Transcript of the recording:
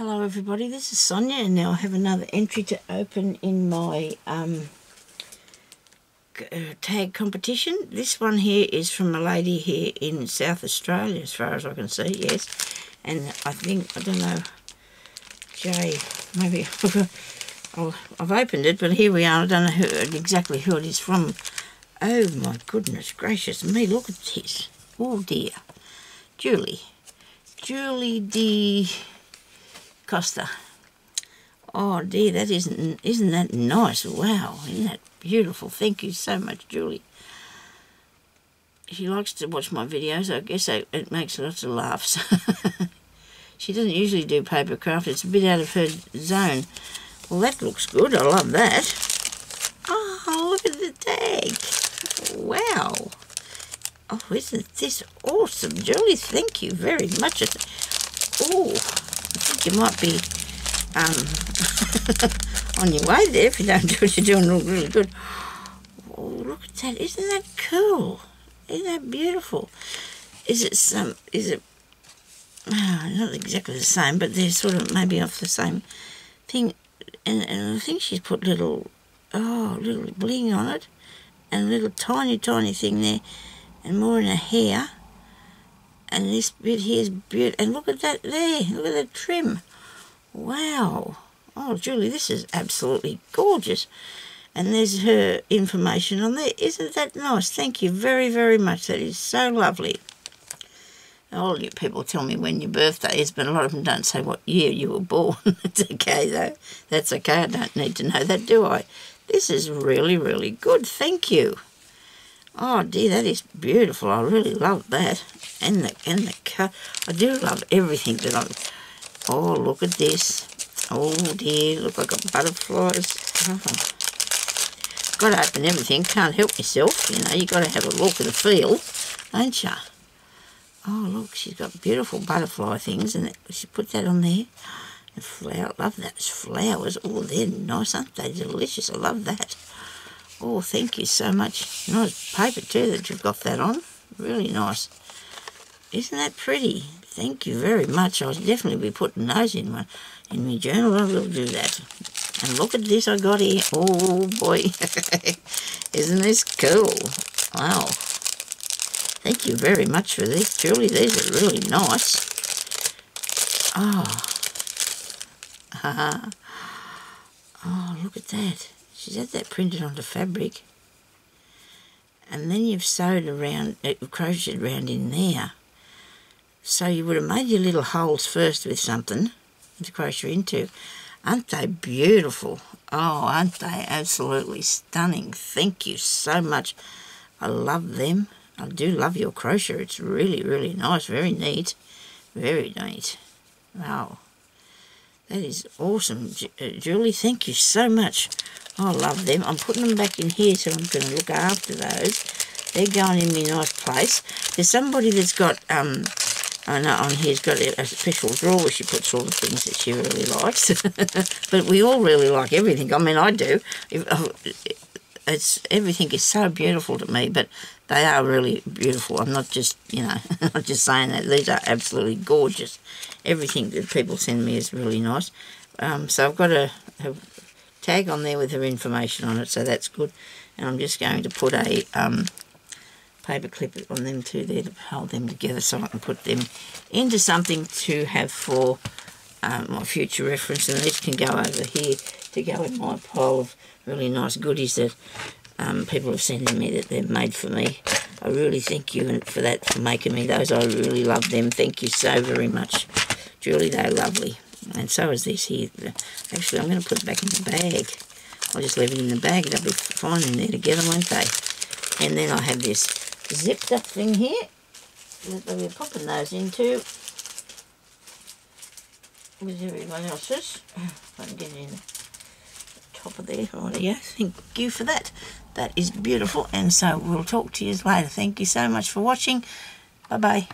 Hello everybody, this is Sonia, and now I have another entry to open in my tag competition. This one here is from a lady here in South Australia, as far as I can see, yes. And I think, I don't know, Jay, maybe, I've opened it, but here we are. I don't know exactly who it is from. Oh my goodness gracious me, look at this. Oh dear. Julie De Costa. Oh dear, that isn't that nice? Wow, isn't that beautiful? Thank you so much, Julie. She likes to watch my videos. I guess it makes lots of laughs. She doesn't usually do paper craft. It's a bit out of her zone. Well, that looks good. I love that. Oh, look at the tag. Wow. Oh, isn't this awesome, Julie? Thank you very much. Oh, I think you might be on your way there if you don't do what you're doing. Look really good. Oh, look at that. Isn't that cool? Isn't that beautiful? Is it not exactly the same, but they're sort of maybe off the same thing. And I think she's put little bling on it, and a little tiny thing there, and more in her hair. And this bit here is beautiful. And look at that there. Look at that trim. Wow. Oh, Julie, this is absolutely gorgeous. And there's her information on there. Isn't that nice? Thank you very, very much. That is so lovely. All you people tell me when your birthday is, but a lot of them don't say what year you were born. It's okay, though. That's okay. I don't need to know that, do I? This is really, really good. Thank you. Oh dear, that is beautiful. I really love that. And the cut. I do love everything that oh, look at this. Oh dear, look, I've got butterflies. Oh. Got to open everything. Can't help myself. You know, you got to have a look and a feel, don't you? Oh, look, she's got beautiful butterfly things, and she put that on there. And flower, love those flowers. Oh, they're nice, aren't they? Delicious. I love that. Oh, thank you so much. Nice paper too that you've got that on. Really nice. Isn't that pretty? Thank you very much. I'll definitely be putting those in my journal. I will do that. And look at this I got here. Oh boy. Isn't this cool? Wow. Thank you very much for this, Julie. These are really nice. Oh. Oh, look at that. She's had that printed onto fabric. And then you've sewed around, crocheted around in there. So you would have made your little holes first with something to crochet into. Aren't they beautiful? Oh, aren't they absolutely stunning? Thank you so much. I love them. I do love your crochet. It's really, really nice. Very neat. Very neat. Wow. That is awesome, Julie. Thank you so much. I love them. I'm putting them back in here, so I'm going to look after those. They're going in my nice place. There's somebody that's got, I know on here's got a special drawer where she puts all the things that she really likes. But we all really like everything. I mean, I do. Everything is so beautiful to me, but they are really beautiful. I'm not just, you know, not just saying that. These are absolutely gorgeous. Everything that people send me is really nice. So I've got a tag on there with her information on it, so that's good. And I'm just going to put a paper clip on them too there to hold them together so I can put them into something to have for my future reference. And these can go over here to go in my pile of really nice goodies that people have sent me that they've made for me. I really thank you for that, for making me those. I really love them. Thank you so very much, Julie. They're lovely. And so is this here. Actually, I'm going to put it back in the bag. I'll just leave it in the bag. They'll be fine in there together, won't they? And then I have this zipped up thing here that they'll be popping those into with everyone else's. If I can get it in the top of there. Rightio. Thank you for that. That is beautiful. And so we'll talk to you later. Thank you so much for watching. Bye-bye.